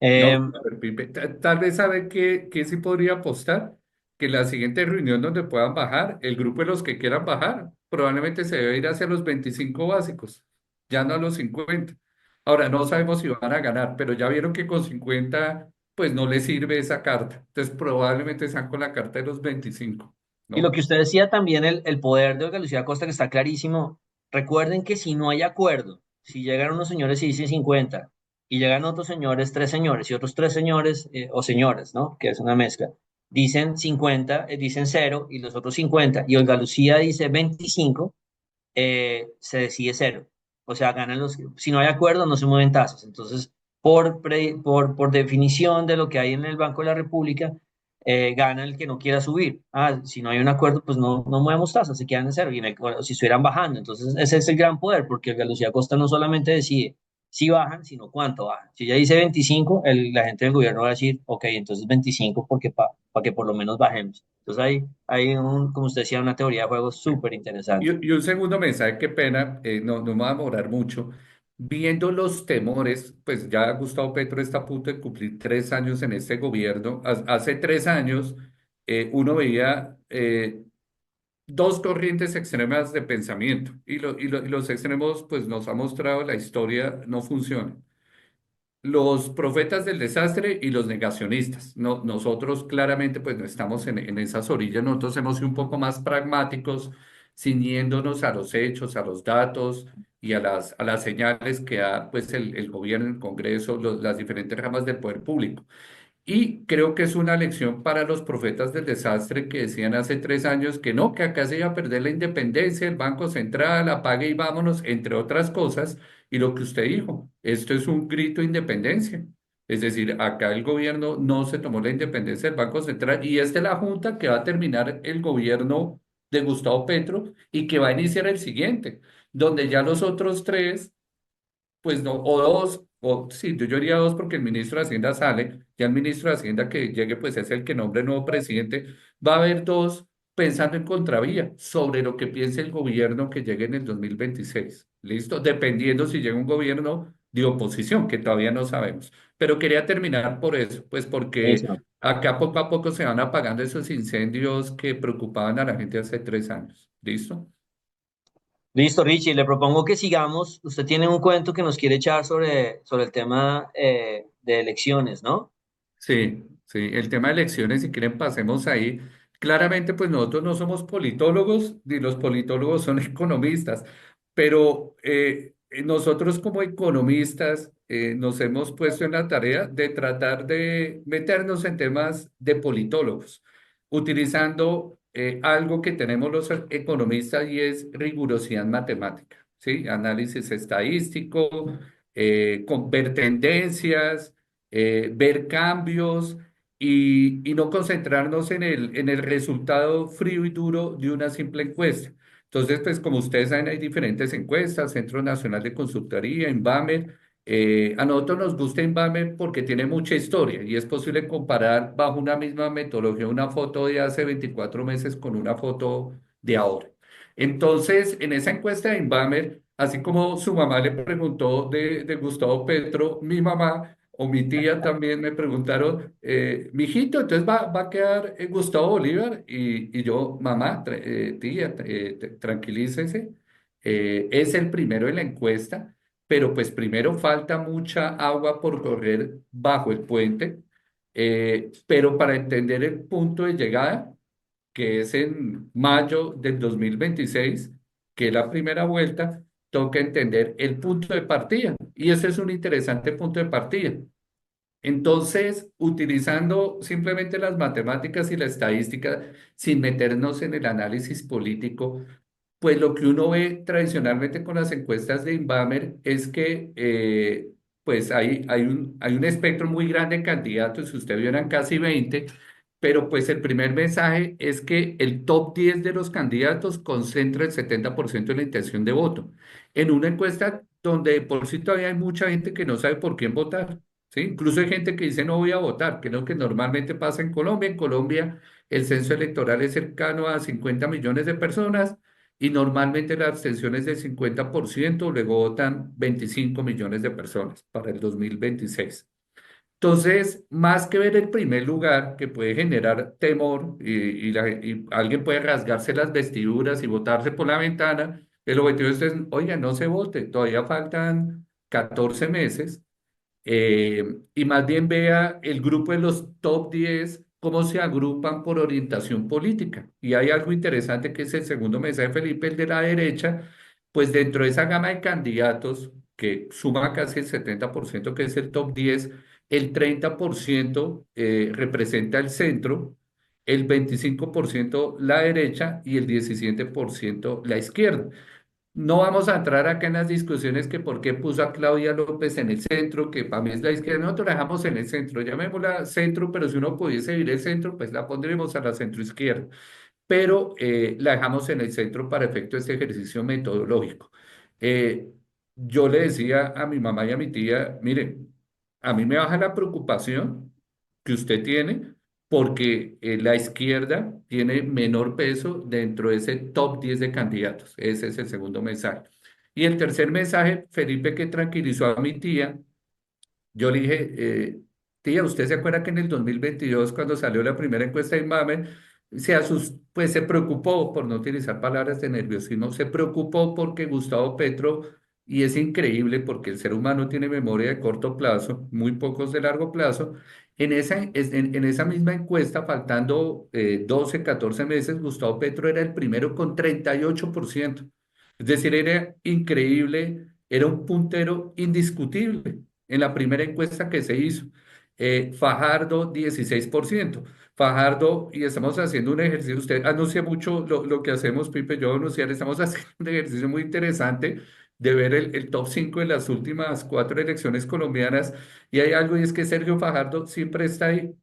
No, Eh, a ver, Pipe, tal vez sabe que sí podría apostar, que la siguiente reunión donde puedan bajar, el grupo de los que quieran bajar, probablemente se debe ir hacia los 25 básicos, ya no a los 50. Ahora, no sabemos si van a ganar, pero ya vieron que con 50 pues no les sirve esa carta. Entonces, probablemente sean con la carta de los 25, y lo ¿no? que usted decía también, el poder de Olga Lucía Costa, que está clarísimo. Recuerden que si no hay acuerdo, si llegan unos señores y dicen 50, y llegan otros señores, tres señores, y otros tres señores o señoras, ¿no? Que es una mezcla, dicen 50, dicen cero, y los otros 50, y Olga Lucía dice 25, se decide cero. O sea, si no hay acuerdo, no se mueven tasas. Entonces, por definición de lo que hay en el Banco de la República, gana el que no quiera subir. Si no hay un acuerdo, pues no movemos tasas, se quedan en cero. Bueno, si estuvieran bajando, entonces ese es el gran poder, porque Lucía Costa no solamente decide si bajan, sino cuánto bajan. Si ella dice 25, la gente del gobierno va a decir, ok, entonces 25 porque para que por lo menos bajemos. Entonces hay como usted decía, una teoría de juego súper interesante. Y un segundo mensaje, qué pena, no me va a demorar mucho. Viendo los temores, pues ya Gustavo Petro está a punto de cumplir 3 años en este gobierno. Hace 3 años uno veía dos corrientes extremas de pensamiento y los extremos, pues nos ha mostrado la historia, no funcionan. los profetas del desastre y los negacionistas. No, nosotros claramente pues no estamos en esas orillas, nosotros hemos sido un poco más pragmáticos, ciñéndonos a los hechos, a los datos y a las señales que da pues el gobierno, el Congreso, las diferentes ramas del poder público. Y creo que es una lección para los profetas del desastre que decían hace 3 años que no, que acá se iba a perder la independencia, el Banco Central, apague y vámonos, entre otras cosas. Y lo que usted dijo, esto es un grito de independencia. Es decir, acá el gobierno no se tomó la independencia del Banco Central y esta es la junta que va a terminar el gobierno de Gustavo Petro y que va a iniciar el siguiente, donde ya los otros tres pues no, o dos, o sí, yo diría dos porque el ministro de Hacienda sale, ya el ministro de Hacienda que llegue, pues es el que nombre el nuevo presidente, va a haber dos pensando en contravía sobre lo que piense el gobierno que llegue en el 2026. ¿Listo? Dependiendo si llega un gobierno de oposición, que todavía no sabemos. Pero quería terminar por eso, pues porque Eso. acá poco a poco se van apagando esos incendios que preocupaban a la gente hace 3 años. ¿Listo? Listo, Richie, le propongo que sigamos. Usted tiene un cuento que nos quiere echar sobre el tema de elecciones, ¿no? Sí, sí, el tema de elecciones, si quieren pasemos ahí. Claramente, pues nosotros no somos politólogos, ni los politólogos son economistas, pero nosotros como economistas nos hemos puesto en la tarea de tratar de meternos en temas de politólogos, utilizando algo que tenemos los economistas y es rigurosidad matemática, ¿sí? Análisis estadístico, con ver tendencias ver cambios y no concentrarnos en el resultado frío y duro de una simple encuesta. Entonces, pues como ustedes saben, hay diferentes encuestas, Centro Nacional de Consultoría, Invamer. A nosotros nos gusta Invamer porque tiene mucha historia y es posible comparar bajo una misma metodología una foto de hace 24 meses con una foto de ahora. Entonces, en esa encuesta de Invamer, así como su mamá le preguntó de Gustavo Petro, mi mamá o mi tía también me preguntaron, mijito, entonces va a quedar Gustavo Bolívar y yo, mamá, tía, tranquilícese, es el primero en la encuesta, pero pues primero falta mucha agua por correr bajo el puente, pero para entender el punto de llegada, que es en mayo del 2026, que es la primera vuelta, toca entender el punto de partida. Y ese es un interesante punto de partida. Entonces, utilizando simplemente las matemáticas y la estadística, sin meternos en el análisis político, pues lo que uno ve tradicionalmente con las encuestas de Inbamer es que pues hay un espectro muy grande de candidatos, si usted vio eran casi 20, pero pues el primer mensaje es que el top 10 de los candidatos concentra el 70% de la intención de voto. En una encuesta donde de por sí todavía hay mucha gente que no sabe por quién votar. ¿Sí? Incluso hay gente que dice no voy a votar, que es lo que normalmente pasa en Colombia. En Colombia el censo electoral es cercano a 50 millones de personas y normalmente la abstención es del 50%, luego votan 25 millones de personas para el 2026. Entonces, más que ver el primer lugar que puede generar temor y alguien puede rasgarse las vestiduras y botarse por la ventana, el objetivo es, oiga, no se vote, todavía faltan 14 meses y más bien vea el grupo de los top 10 cómo se agrupan por orientación política. Y hay algo interesante que es el segundo mensaje de Felipe, el de la derecha, pues dentro de esa gama de candidatos que suma casi el 70% que es el top 10 el 30% representa el centro, el 25% la derecha y el 17% la izquierda. No vamos a entrar acá en las discusiones que por qué puso a Claudia López en el centro, que para mí es la izquierda, nosotros la dejamos en el centro, llamémosla centro, pero si uno pudiese ir el centro, pues la pondremos a la centro izquierda, pero la dejamos en el centro para efecto de este ejercicio metodológico. Eh, yo le decía a mi mamá y a mi tía, miren, a mí me baja la preocupación que usted tiene porque la izquierda tiene menor peso dentro de ese top 10 de candidatos. Ese es el segundo mensaje. Y el tercer mensaje, Felipe, que tranquilizó a mi tía, yo le dije, tía, ¿usted se acuerda que en el 2022, cuando salió la primera encuesta de Inbamer, pues se preocupó, por no utilizar palabras de nerviosismo, se preocupó porque Gustavo Petro Y es increíble porque el ser humano tiene memoria de corto plazo, muy pocos de largo plazo. En esa misma encuesta, faltando 12, 14 meses, Gustavo Petro era el primero con 38%. Es decir, era increíble, era un puntero indiscutible en la primera encuesta que se hizo. Fajardo, 16%. Fajardo, y estamos haciendo un ejercicio, usted anuncia mucho lo que hacemos, Pipe, yo anunciar, estamos haciendo un ejercicio muy interesante de ver el top 5 de las últimas 4 elecciones colombianas, y hay algo, y es que Sergio Fajardo siempre está ahí.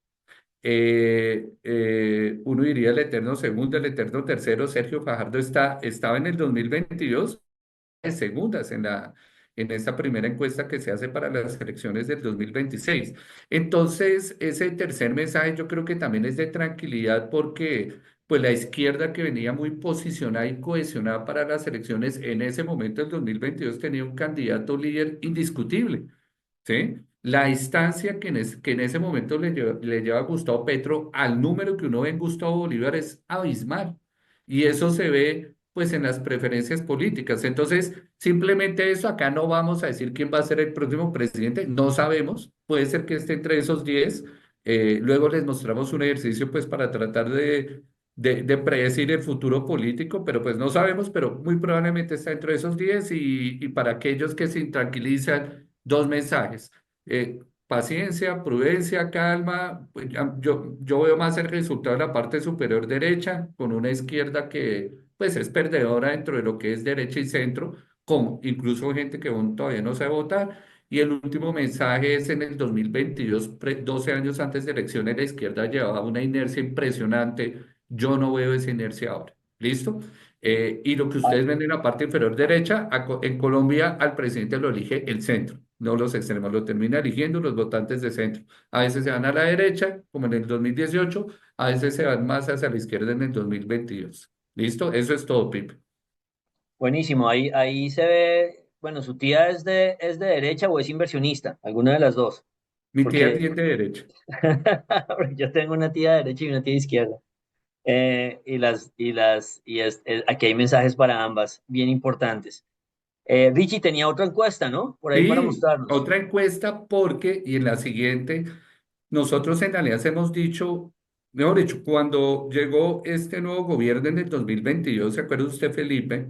Uno diría el eterno segundo, el eterno tercero. Sergio Fajardo estaba en el 2022 de segundas en esta primera encuesta que se hace para las elecciones del 2026. Entonces, ese tercer mensaje yo creo que también es de tranquilidad porque pues la izquierda que venía muy posicionada y cohesionada para las elecciones en ese momento del 2022 tenía un candidato líder indiscutible. ¿Sí? La distancia que en ese momento le lleva a Gustavo Petro al número que uno ve en Gustavo Bolívar es abismal. Y eso se ve pues en las preferencias políticas. Entonces, simplemente eso, acá no vamos a decir quién va a ser el próximo presidente, no sabemos, puede ser que esté entre esos 10. Luego les mostramos un ejercicio pues para tratar de predecir el futuro político, pero pues no sabemos, pero muy probablemente está entre esos 10 y para aquellos que se intranquilizan, dos mensajes. Paciencia, prudencia, calma. Pues, yo veo más el resultado de la parte superior derecha, con una izquierda que pues es perdedora dentro de lo que es derecha y centro, con incluso gente que aún todavía no sabe votar. Y el último mensaje es en el 2022, 12 años antes de elecciones, la izquierda llevaba una inercia impresionante. Yo no veo esa inercia ahora. ¿Listo? Y lo que ustedes ven en la parte inferior derecha, en Colombia al presidente lo elige el centro, no los extremos, lo termina eligiendo los votantes de centro. A veces se van a la derecha, como en el 2018, a veces se van más hacia la izquierda en el 2022. ¿Listo? Eso es todo, Pipe. Buenísimo, ahí se ve, bueno, su tía es de derecha o es inversionista, alguna de las dos, Mi tía porque, tiene derecha. porque yo tengo una tía de derecha y una tía de izquierda. Aquí hay mensajes para ambas, bien importantes. Richie tenía otra encuesta, ¿no? Por ahí para Sí, mostrarnos. otra encuesta porque, y en la siguiente, nosotros en Alianza hemos dicho, mejor dicho, cuando llegó este nuevo gobierno en el 2022, ¿se acuerda usted, Felipe?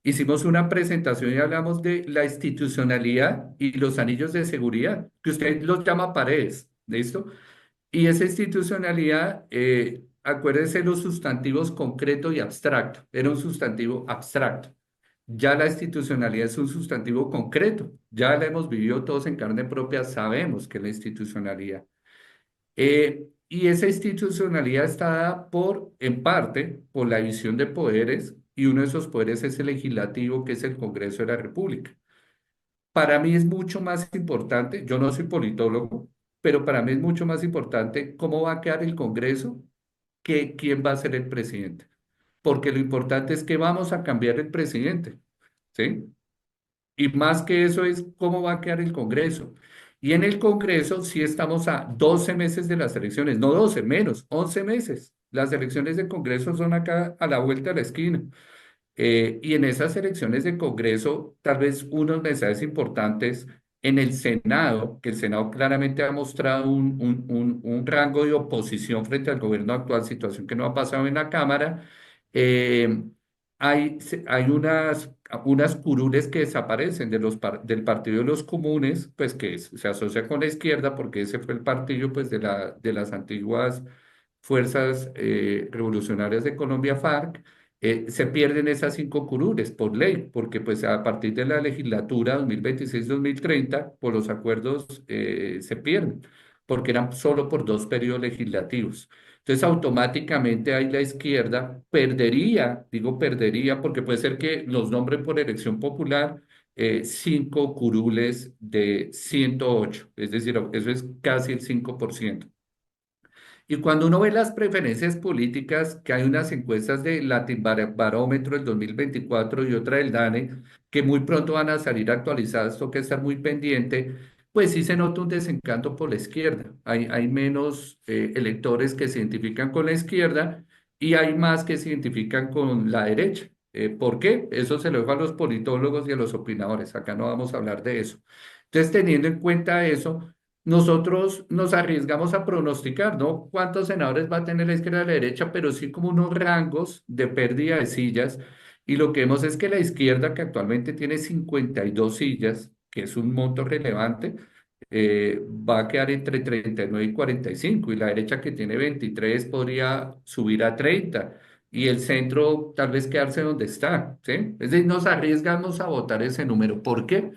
Hicimos una presentación y hablamos de la institucionalidad y los anillos de seguridad, que usted los llama paredes, ¿listo? Y esa institucionalidad, acuérdense los sustantivos concreto y abstracto, era un sustantivo abstracto. Ya la institucionalidad es un sustantivo concreto, ya la hemos vivido todos en carne propia, sabemos que la institucionalidad. Y esa institucionalidad está dada por, en parte, por la división de poderes, y uno de esos poderes es el legislativo, que es el Congreso de la República. Para mí es mucho más importante, yo no soy politólogo, pero para mí es mucho más importante cómo va a quedar el Congreso que quién va a ser el presidente. Porque lo importante es que vamos a cambiar el presidente, ¿sí? Y más que eso es cómo va a quedar el Congreso. Y en el Congreso sí estamos a 12 meses de las elecciones, no 12 menos, 11 meses. Las elecciones del Congreso son acá a la vuelta de la esquina. Y en esas elecciones de Congreso, tal vez unos mensajes importantes en el Senado, que el Senado claramente ha mostrado un rango de oposición frente al gobierno actual, situación que no ha pasado en la Cámara. eh, hay unas curules que desaparecen del Partido de los Comunes, pues que se asocia con la izquierda, porque ese fue el partido pues, de las antiguas fuerzas revolucionarias de Colombia, FARC. Se pierden esas 5 curules por ley, porque pues a partir de la legislatura 2026-2030, por los acuerdos se pierden, porque eran solo por 2 periodos legislativos. Entonces automáticamente ahí la izquierda perdería, digo perdería, porque puede ser que los nombren por elección popular 5 curules de 108, es decir, eso es casi el 5%. Y cuando uno ve las preferencias políticas, que hay unas encuestas de Latin Barómetro del 2024 y otra del DANE, que muy pronto van a salir actualizadas, toca estar muy pendiente, pues sí se nota un desencanto por la izquierda. Hay menos electores que se identifican con la izquierda y hay más que se identifican con la derecha. ¿Por qué? Eso se lo dejo a los politólogos y a los opinadores. Acá no vamos a hablar de eso. Entonces, teniendo en cuenta eso, nosotros nos arriesgamos a pronosticar, ¿no? ¿Cuántos senadores va a tener la izquierda y la derecha? Pero sí como unos rangos de pérdida de sillas. Y lo que vemos es que la izquierda, que actualmente tiene 52 sillas, que es un monto relevante, va a quedar entre 39 y 45, y la derecha, que tiene 23, podría subir a 30, y el centro tal vez quedarse donde está, ¿sí? Es decir, nos arriesgamos a votar ese número. ¿Por qué?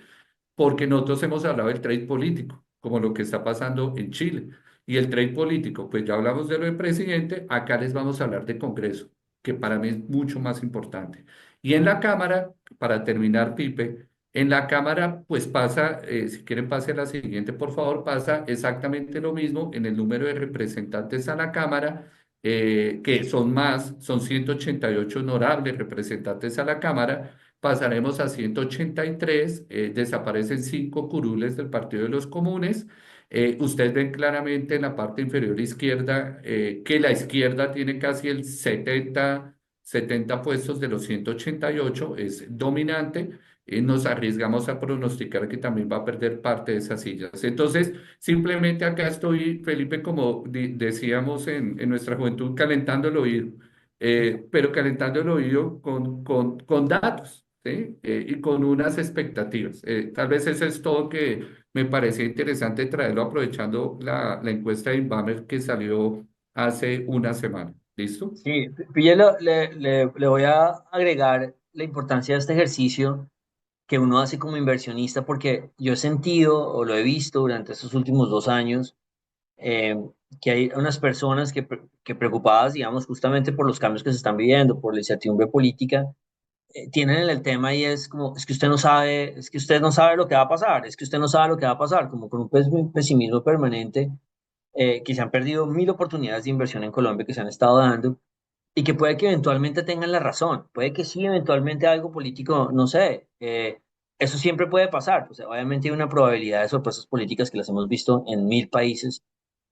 Porque nosotros hemos hablado del trade político, como lo que está pasando en Chile. Y el trade político, pues ya hablamos de lo del presidente, acá les vamos a hablar de Congreso, que para mí es mucho más importante. Y en la Cámara, para terminar, Pipe, en la Cámara, pues pasa, si quieren pase a la siguiente, por favor, pasa exactamente lo mismo en el número de representantes a la Cámara, que son más, son 188 honorables representantes a la Cámara. Pasaremos a 183, desaparecen 5 curules del Partido de los Comunes. Ustedes ven claramente en la parte inferior izquierda, que la izquierda tiene casi el 70 puestos de los 188, es dominante. Nos arriesgamos a pronosticar que también va a perder parte de esas sillas. Entonces, simplemente acá estoy, Felipe, como decíamos en nuestra juventud, calentando el oído, pero calentando el oído con datos, ¿sí? Y con unas expectativas. Tal vez eso es todo, que me parecía interesante traerlo, aprovechando la encuesta de Inbamer que salió hace una semana. ¿Listo? Sí, Pille, le voy a agregar la importancia de este ejercicio que uno hace como inversionista, porque yo he sentido o lo he visto durante estos últimos 2 años, eh, que hay unas personas que preocupadas, digamos, justamente por los cambios que se están viviendo, por la incertidumbre política, tienen el tema y es como, es que usted no sabe, es que usted no sabe lo que va a pasar, es que usted no sabe lo que va a pasar, como con un pesimismo permanente, que se han perdido mil oportunidades de inversión en Colombia que se han estado dando y que puede que eventualmente tengan la razón, puede que sí, eventualmente algo político, no sé, eso siempre puede pasar, pues obviamente hay una probabilidad de sorpresas políticas que las hemos visto en mil países,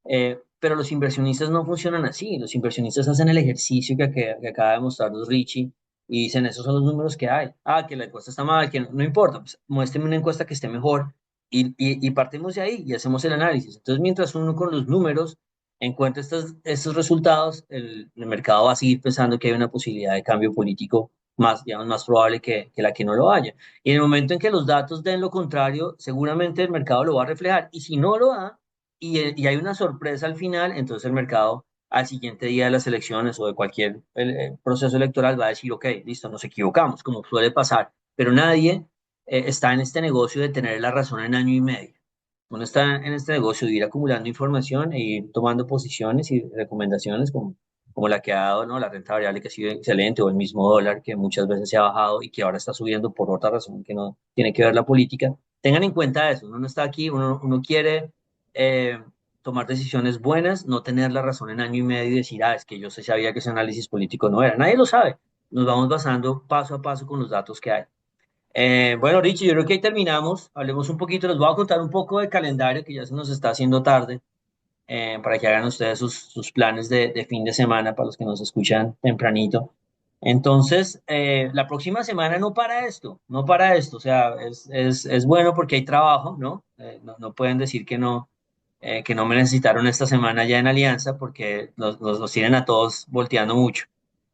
pero los inversionistas no funcionan así, los inversionistas hacen el ejercicio que acaba de mostrarnos Richie y dicen, esos son los números que hay, que la encuesta está mal, que no, no importa, pues muéstrame una encuesta que esté mejor y partimos de ahí y hacemos el análisis. Entonces, mientras uno con los números encuentra estos resultados, el mercado va a seguir pensando que hay una posibilidad de cambio político más, digamos, más probable que la que no lo haya. Y en el momento en que los datos den lo contrario, seguramente el mercado lo va a reflejar. Y si no lo da, y hay una sorpresa al final, entonces el mercado al siguiente día de las elecciones o de cualquier proceso electoral va a decir, ok, listo, nos equivocamos, como suele pasar, pero nadie está en este negocio de tener la razón en año y medio. Uno está en este negocio de ir acumulando información e ir tomando posiciones y recomendaciones como la que ha dado, ¿no? La renta variable, que ha sido excelente, o el mismo dólar, que muchas veces se ha bajado y que ahora está subiendo por otra razón que no tiene que ver la política. Tengan en cuenta eso, uno no está aquí, uno quiere eh, tomar decisiones buenas, no tener la razón en año y medio y decir, es que yo sabía que ese análisis político no era. Nadie lo sabe. Nos vamos basando paso a paso con los datos que hay. Bueno, Richie, yo creo que ahí terminamos. Hablemos un poquito, les voy a contar un poco de calendario, que ya se nos está haciendo tarde, para que hagan ustedes sus planes de fin de semana para los que nos escuchan tempranito. Entonces, la próxima semana no para esto, no para esto. O sea, es bueno porque hay trabajo, ¿no? No pueden decir que no me necesitaron esta semana ya en Alianza, porque nos tienen a todos volteando mucho.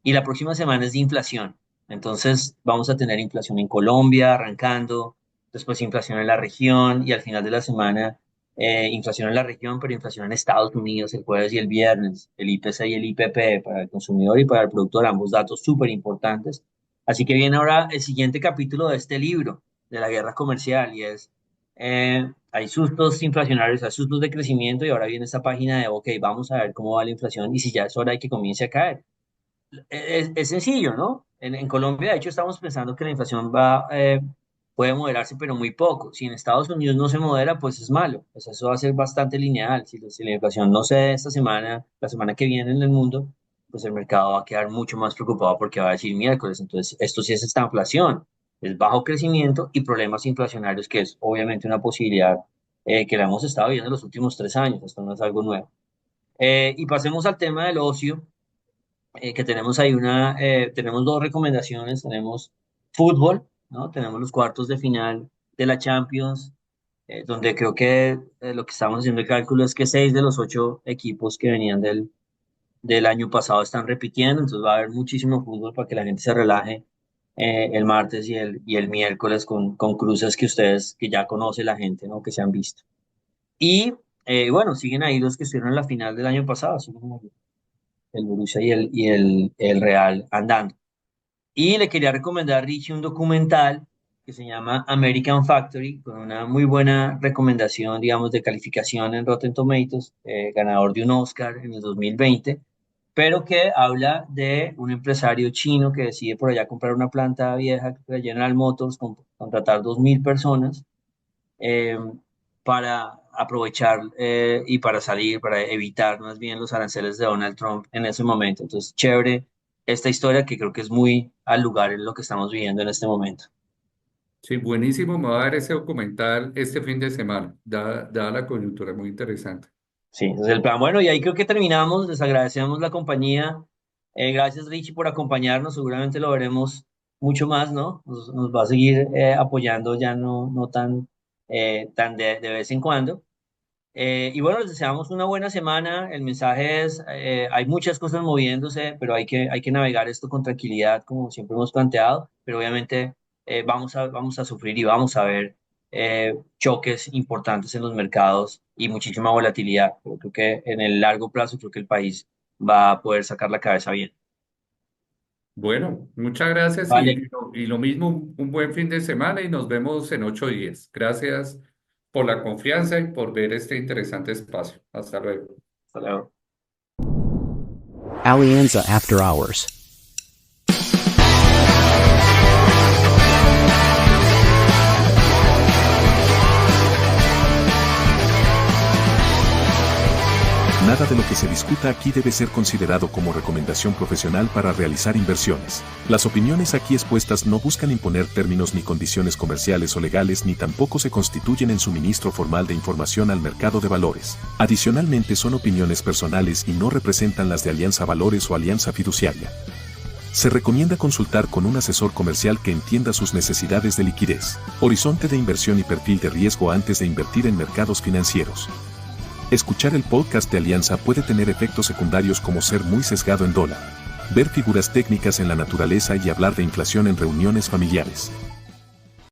Y la próxima semana es de inflación. Entonces vamos a tener inflación en Colombia arrancando, después inflación en la región y al final de la semana inflación en la región, pero inflación en Estados Unidos el jueves y el viernes, el IPC y el IPP para el consumidor y para el productor, ambos datos súper importantes. Así que viene ahora el siguiente capítulo de este libro, de la guerra comercial, y es hay sustos inflacionarios, hay sustos de crecimiento, y ahora viene esta página de, ok, vamos a ver cómo va la inflación y si ya es hora de que comience a caer. Es sencillo, ¿no? En Colombia, de hecho, estamos pensando que la inflación puede moderarse, pero muy poco. Si en Estados Unidos no se modera, pues es malo. Pues eso va a ser bastante lineal. Si la inflación no se da esta semana, la semana que viene en el mundo, pues el mercado va a quedar mucho más preocupado porque va a decir miércoles. Entonces, esto sí es esta inflación. Es bajo crecimiento y problemas inflacionarios, que es obviamente una posibilidad que la hemos estado viendo en los últimos 3 años. Esto no es algo nuevo. Y pasemos al tema del ocio. que tenemos ahí tenemos dos recomendaciones, tenemos fútbol, ¿no? Tenemos los cuartos de final de la Champions, donde creo que lo que estamos haciendo el cálculo es que 6 de los 8 equipos que venían del año pasado están repitiendo, entonces va a haber muchísimo fútbol para que la gente se relaje el martes y el miércoles con cruces que ustedes, que ya conoce la gente, ¿no? Que se han visto. Y bueno, siguen ahí los que estuvieron en la final del año pasado, siguen el Borussia y el Real andando. Y le quería recomendar, Richie, un documental que se llama American Factory, con una muy buena recomendación, digamos, de calificación en Rotten Tomatoes, ganador de un Oscar en el 2020, pero que habla de un empresario chino que decide por allá comprar una planta vieja, General Motors, contratar 2.000 personas eh, para aprovechar y para salir, para evitar más bien los aranceles de Donald Trump en ese momento. Entonces, chévere esta historia que creo que es muy al lugar en lo que estamos viviendo en este momento. Sí, buenísimo. Me va a dar ese documental este fin de semana, dada la coyuntura, muy interesante. Sí, ese es el plan. Bueno, y ahí creo que terminamos. Les agradecemos la compañía. Gracias, Richie, por acompañarnos. Seguramente lo veremos mucho más, ¿no? Nos va a seguir apoyando ya no tan de vez en cuando. Y bueno, les deseamos una buena semana. El mensaje es, hay muchas cosas moviéndose, pero hay que navegar esto con tranquilidad, como siempre hemos planteado, pero obviamente vamos a sufrir y vamos a ver choques importantes en los mercados y muchísima volatilidad. Pero creo que en el largo plazo, creo que el país va a poder sacar la cabeza bien. Bueno, muchas gracias Vale, y lo mismo, un buen fin de semana y nos vemos en 8 días. Gracias por la confianza y por ver este interesante espacio. Hasta luego. hasta luego. Alianza After Hours. Nada de lo que se discuta aquí debe ser considerado como recomendación profesional para realizar inversiones. Las opiniones aquí expuestas no buscan imponer términos ni condiciones comerciales o legales ni tampoco se constituyen en suministro formal de información al mercado de valores. Adicionalmente son opiniones personales y no representan las de Alianza Valores o Alianza Fiduciaria. Se recomienda consultar con un asesor comercial que entienda sus necesidades de liquidez, horizonte de inversión y perfil de riesgo antes de invertir en mercados financieros. Escuchar el podcast de Alianza puede tener efectos secundarios como ser muy sesgado en dólar, ver figuras técnicas en la naturaleza y hablar de inflación en reuniones familiares.